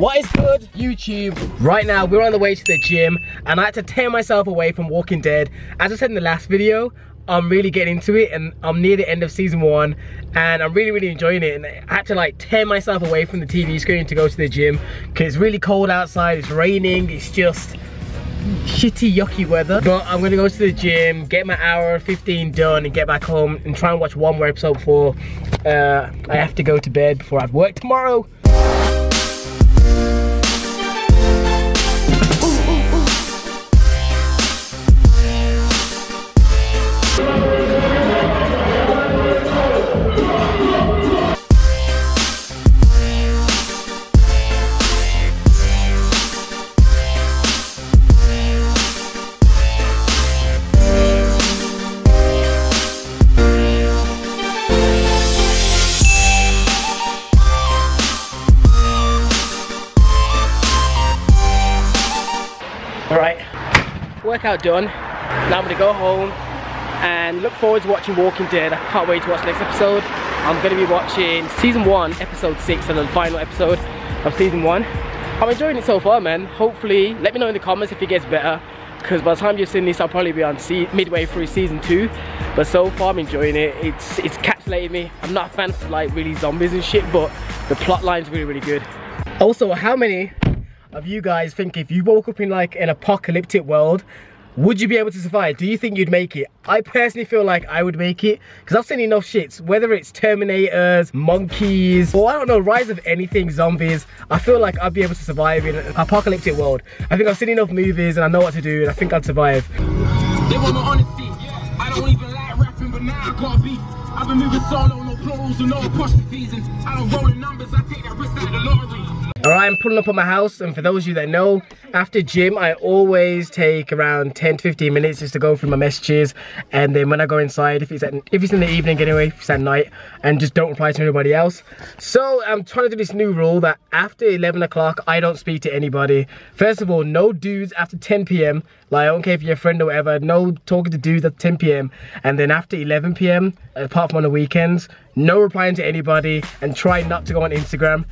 What is good, YouTube? Right now, we're on the way to the gym, and I had to tear myself away from Walking Dead. As I said in the last video, I'm really getting into it, and I'm near the end of season 1, and I'm really enjoying it. And I had to like tear myself away from the TV screen to go to the gym, because it's really cold outside, it's raining, it's just shitty, yucky weather. But I'm gonna go to the gym, get my hour 15 done, and get back home and try and watch one more episode before I have to go to bed before I have work tomorrow. Alright, workout done. Now I'm gonna go home and look forward to watching Walking Dead. I can't wait to watch the next episode. I'm gonna be watching season 1, episode 6, and the final episode of season 1. I'm enjoying it so far, man. Hopefully, let me know in the comments if it gets better, because by the time you're seeing this, I'll probably be on midway through season 2. But so far, I'm enjoying it. It's captivated me. I'm not a fan of like really zombies and shit, but the plot line's really good. Also, how many of you guys think if you woke up in like an apocalyptic world, would you be able to survive? Do you think you'd make it? I personally feel like I would make it, because I've seen enough shits, whether it's Terminators, monkeys, or I don't know, rise of anything, zombies. I feel like I'd be able to survive in an apocalyptic world. I think I've seen enough movies and I know what to do, and I think I'd survive. They want my honesty. I don't even like rapping, but now I got beef. I've been moving solo, no plurals and no apostrophes, and I don't roll the numbers, I take that risk out of the lottery. Alright, I'm pulling up on my house, and for those of you that know, after gym I always take around 10 to 15 minutes just to go through my messages, and then when I go inside, if it's in the evening anyway, if it's at night, and just don't reply to anybody else. So I'm trying to do this new rule that after 11 o'clock I don't speak to anybody. First of all, no dudes after 10 PM, like I don't care if you're a friend or whatever, no talking to dudes at 10 PM, and then after 11 PM, apart from on the weekends, no replying to anybody, and try not to go on Instagram.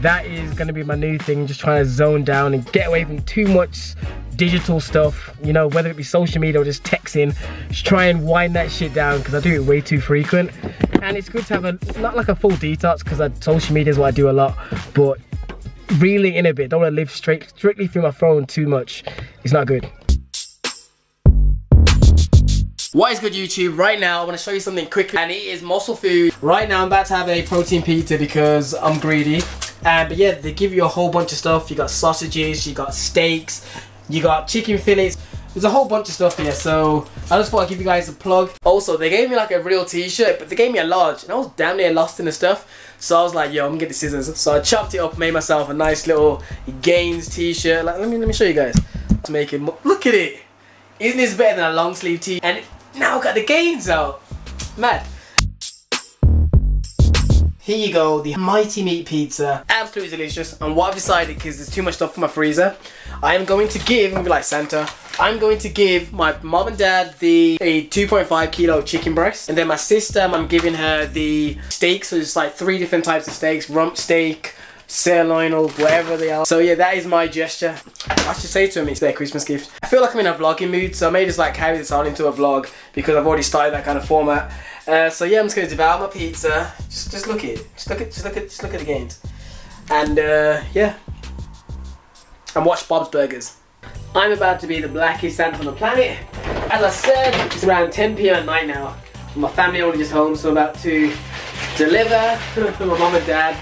That is gonna be my new thing, just trying to zone down and get away from too much digital stuff, you know, whether it be social media or just texting. Just try and wind that shit down, because I do it way too frequent. And it's good to have not like a full detox, because social media is what I do a lot, but reeling in a bit. Don't want to live strictly through my phone too much. It's not good. What is good, YouTube? Right now I want to show you something quickly, and it is Muscle Food. Right now I'm about to have a protein pizza because I'm greedy. But yeah, they give you a whole bunch of stuff. You got sausages, you got steaks, you got chicken fillets. There's a whole bunch of stuff here, so I just thought I'd give you guys a plug. Also, they gave me like a real t-shirt, but they gave me a large, and I was damn near lost in the stuff. So I was like, yo, I'm gonna get the scissors. So I chopped it up, made myself a nice little Gaines t-shirt. Like, let me show you guys. To make it, look at it. Isn't this better than a long sleeve tee? And now got the Gaines out. Mad. Here you go, the Mighty Meat Pizza. Absolutely delicious. And what I've decided, because there's too much stuff in my freezer, I am going to give, I'm gonna be like Santa, I'm going to give my mom and dad a 2.5 kilo chicken breast. And then my sister, I'm giving her the steaks. So it's like 3 different types of steaks. Rump steak, sirloin, or whatever they are. So yeah, that is my gesture. I should say to them it's their Christmas gift. I feel like I'm in a vlogging mood, so I may just like carry this on into a vlog, because I've already started that kind of format. So yeah, I'm just gonna devour my pizza. Just look at it. Just look at the Gaines. And yeah. And watch Bob's Burgers. I'm about to be the blackest Santa on the planet. As I said, it's around 10 PM at night now. My family only just home, so I'm about to deliver for my mom and dad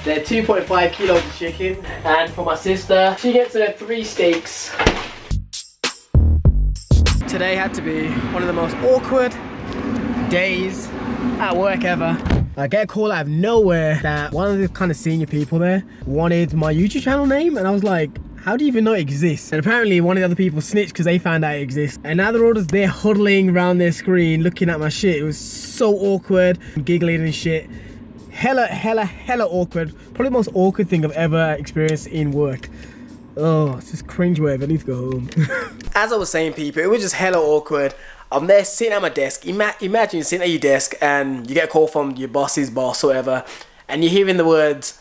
their 2.5 kilos of chicken. And for my sister, she gets her 3 steaks. Today had to be one of the most awkward days at work ever. I get a call out of nowhere that one of the kind of senior people there wanted my YouTube channel name, and I was like, how do you even know it exists? And apparently one of the other people snitched because they found out it exists. And now they're all just there huddling around their screen looking at my shit. It was so awkward, giggling and shit. Hella awkward. Probably the most awkward thing I've ever experienced in work. Oh, it's just cringeworthy. I need to go home. As I was saying, people, it was just hella awkward. I'm there sitting at my desk. Imagine sitting at your desk and you get a call from your boss's boss or whatever, and you're hearing the words,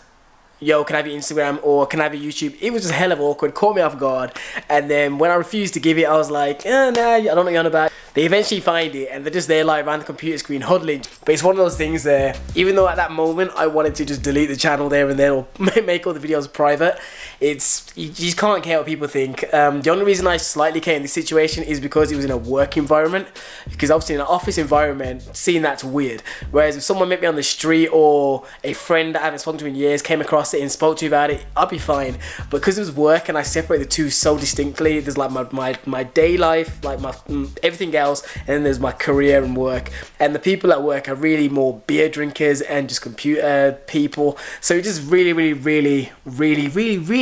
yo, can I have your Instagram or can I have your YouTube? It was just hell of awkward, caught me off guard. And then when I refused to give it, I was like, nah, I don't know what you're on about. They eventually find it and they're just there like around the computer screen huddling. But it's one of those things there, even though at that moment I wanted to just delete the channel there and then or make all the videos private, you just can't care what people think. The only reason I slightly care in this situation is because it was in a work environment. Because obviously in an office environment, seeing that's weird. Whereas if someone met me on the street or a friend that I haven't spoken to in years came across it and spoke to me about it, I'd be fine. But because it was work and I separate the two so distinctly, there's like my day life, like my everything else, and then there's my career and work. And the people at work are really more beer drinkers and just computer people. So it's just really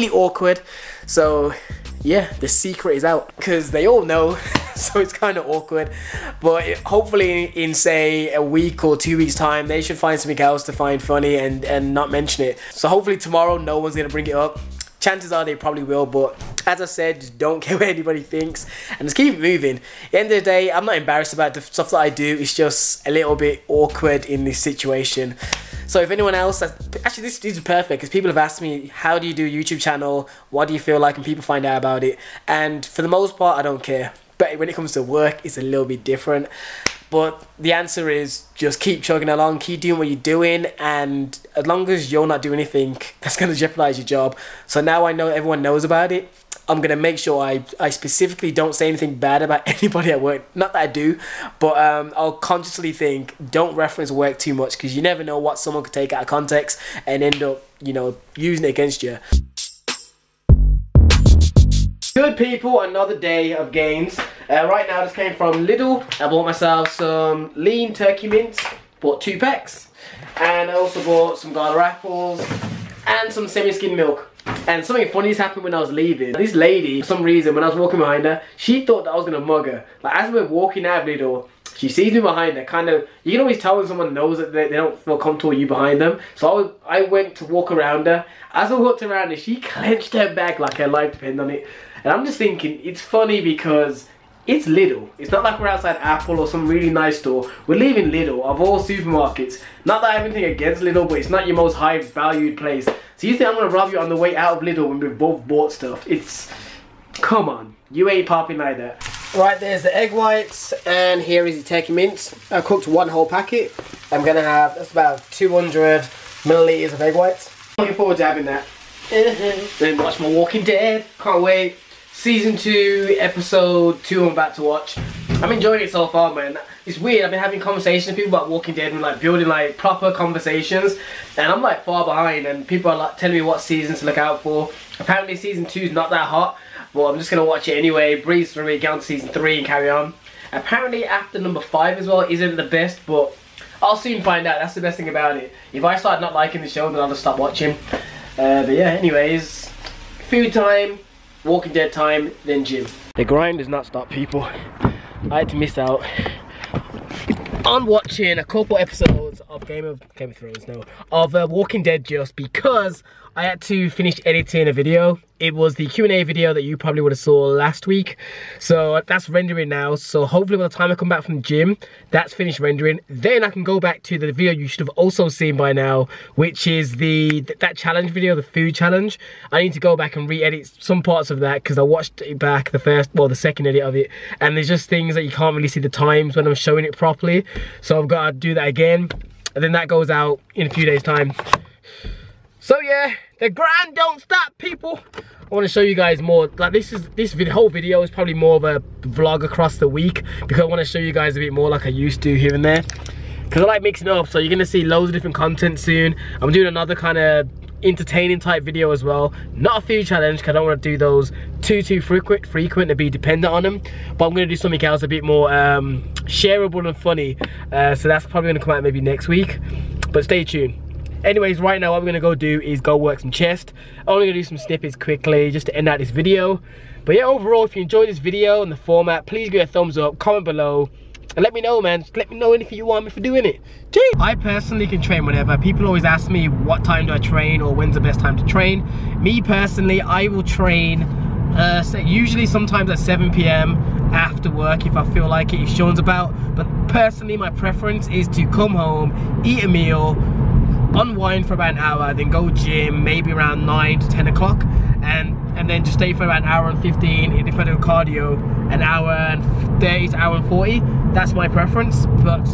awkward. So yeah, the secret is out because they all know. So it's kind of awkward, but hopefully in say a week or 2 weeks time they should find something else to find funny and not mention it. So hopefully tomorrow no one's gonna bring it up. Chances are they probably will, but as I said, just don't care what anybody thinks and just keep it moving. At the end of the day, I'm not embarrassed about the stuff that I do. It's just a little bit awkward in this situation. So if anyone else, actually this is perfect because people have asked me, how do you do a YouTube channel? What do you feel like when people find out about it? And for the most part, I don't care. But when it comes to work, it's a little bit different. But the answer is just keep chugging along, keep doing what you're doing, and as long as you're not doing anything that's going to jeopardize your job. So now I know everyone knows about it. I'm going to make sure I specifically don't say anything bad about anybody at work. Not that I do, but I'll consciously think, don't reference work too much because you never know what someone could take out of context and end up, you know, using it against you. Good people, another day of gains. Right now, this came from Lidl. I bought myself some lean turkey mince, bought 2 packs, and I also bought some Gala apples and some semi-skimmed milk. And something funny has happened when I was leaving. This lady, for some reason, when I was walking behind her, she thought that I was gonna mug her. Like as we were walking out of Lidl, she sees me behind her, kind of, you can always tell when someone knows that they don't feel comfortable with you behind them. So I went to walk around her. As I walked around her, she clenched her back like her life depended on it. And I'm just thinking, it's funny because it's Lidl. It's not like we're outside Apple or some really nice store. We're leaving Lidl, of all supermarkets. Not that I have anything against Lidl, but it's not your most high valued place. So you think I'm gonna rob you on the way out of Lidl when we've both bought stuff? It's, come on, you ain't popping like that. Right, there's the egg whites, and here is the turkey mince. I cooked 1 whole packet. I'm gonna have, that's about 200 milliliters of egg whites. Looking forward to having that. Then watch my Walking Dead, can't wait. Season 2, episode 2 I'm about to watch. I'm enjoying it so far, man. It's weird, I've been having conversations with people about Walking Dead and like building like proper conversations, and I'm like far behind and people are like telling me what season to look out for. Apparently season 2 is not that hot, but I'm just gonna watch it anyway, breeze through it, get on to season 3 and carry on. Apparently after number 5 as well isn't the best, but I'll soon find out. That's the best thing about it. If I start not liking the show, then I'll just stop watching. But yeah, anyways, food time, Walking Dead time, then gym. The grind does not stop, people. I had to miss out on watching a couple episodes of Game of Thrones, no, of Walking Dead just because I had to finish editing a video. It was the Q&A video that you probably would have saw last week. So that's rendering now. So hopefully by the time I come back from the gym, that's finished rendering. Then I can go back to the video you should have also seen by now, which is that challenge video, the food challenge. I need to go back and re-edit some parts of that because I watched it back, the second edit of it. And there's just things that you can't really see the times when I'm showing it properly. So I've got to do that again. And then that goes out in a few days' time. So yeah, the grind don't stop, people. I want to show you guys more. Like this whole video is probably more of a vlog across the week because I want to show you guys a bit more like I used to here and there. Because I like mixing it up, so you're gonna see loads of different content soon. I'm doing another kind of entertaining type video as well. Not a food challenge because I don't want to do those too frequent to be dependent on them. But I'm gonna do something else a bit more shareable and funny. So that's probably gonna come out maybe next week. But stay tuned. Anyways, right now what we're gonna go do is go work some chest. I'm only gonna do some snippets quickly just to end out this video. But yeah, overall, if you enjoyed this video and the format, please give it a thumbs up, comment below, and let me know, man. Just let me know anything you want me for doing it. Gee. I personally can train whenever. People always ask me what time do I train or when's the best time to train. Me personally, I will train usually sometimes at 7 PM after work if I feel like it, if Sean's about. But personally, my preference is to come home, eat a meal, unwind for about an hour, then go gym maybe around 9 to 10 o'clock, and then just stay for about an hour and 15, if I do cardio, an hour and 30 to hour and 40. That's my preference, but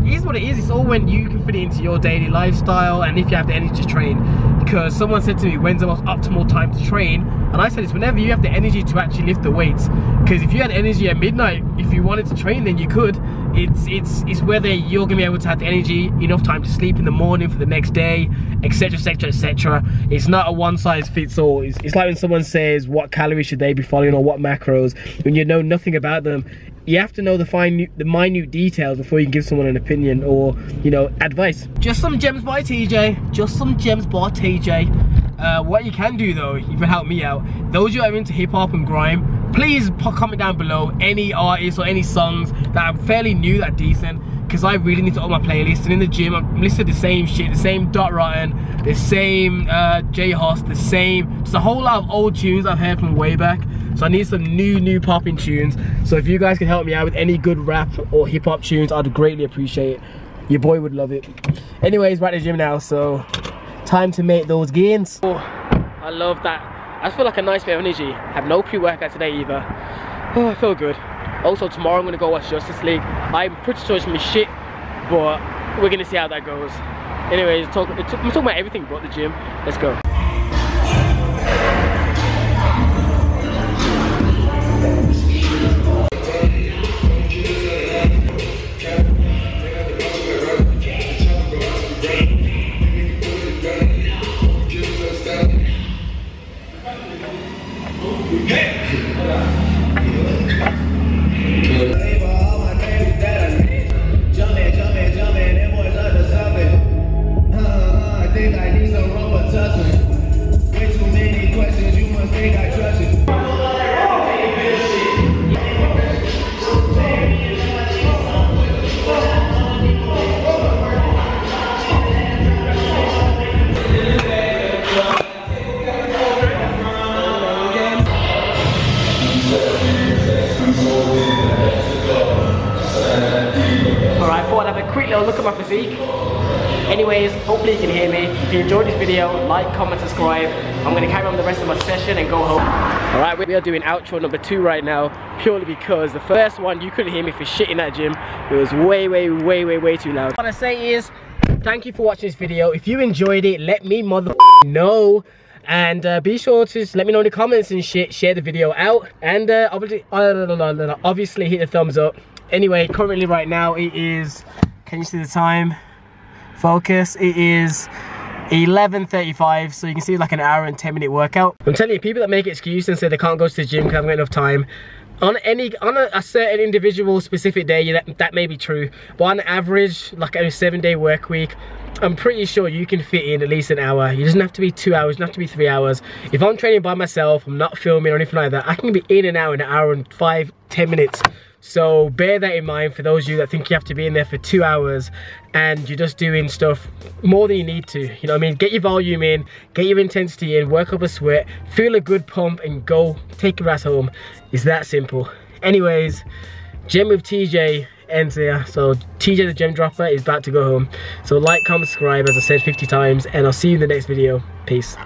it is what it is. It's all when you can fit it into your daily lifestyle and if you have the energy to train. Because someone said to me, when's the most optimal time to train? And I said it's whenever you have the energy to actually lift the weights. Because if you had energy at midnight, if you wanted to train, then you could. It's whether you're gonna be able to have the energy, enough time to sleep in the morning for the next day, etc, etc, etc. It's not a one size fits all. It's like when someone says what calories should they be following or what macros, when you know nothing about them. You have to know the minute details before you can give someone an opinion or, you know, advice. Just some gems by TJ. Just some gems by TJ. What you can do though, you can help me out. Those who are into hip hop and grime, please comment down below any artists or any songs that are fairly new, that are decent. Because I really need to up my playlist. And in the gym, I'm listening to the same shit, the same Dot Rotten, the same J Hoss, the same, just a whole lot of old tunes I've heard from way back. So I need some new popping tunes. So if you guys can help me out with any good rap or hip hop tunes, I'd greatly appreciate it. Your boy would love it. Anyways, back to the gym now, so time to make those gains. Oh, I love that. I just feel like a nice bit of energy. Have no pre-workout today either. Oh, I feel good. Also tomorrow I'm gonna go watch Justice League. I'm pretty sure it's gonna be shit, but we're gonna see how that goes. Anyways, I'm talking about everything but the gym. Let's go. Look at my physique. Anyways, hopefully you can hear me. If you enjoyed this video, like, comment, subscribe. I'm going to carry on the rest of my session and go home. Alright, we are doing outro number 2 right now, purely because the first one you couldn't hear me for shit in that gym. It was way too loud. What I say is, thank you for watching this video. If you enjoyed it, let me know. And be sure to just let me know in the comments and share the video out. And obviously hit the thumbs up. Anyway, currently right now it is, can you see the time? Focus. It is 11:35, so you can see it's like an hour and 10-minute workout. I'm telling you, people that make excuses and say they can't go to the gym because they haven't got enough time, on a certain individual specific day, that may be true, but on average, like a 7-day work week, I'm pretty sure you can fit in at least an hour. It doesn't have to be 2 hours, it doesn't have to be 3 hours. If I'm training by myself, I'm not filming or anything like that, I can be in an hour and 5-10 minutes. So bear that in mind for those of you that think you have to be in there for 2 hours and you're just doing stuff more than you need to. You know what I mean? Get your volume in, get your intensity in, work up a sweat, feel a good pump and go take your ass home. It's that simple. Anyways, Gym with TJ ends here. So TJ the Gem Dropper is about to go home. So like, comment, subscribe as I said 50 times and I'll see you in the next video. Peace.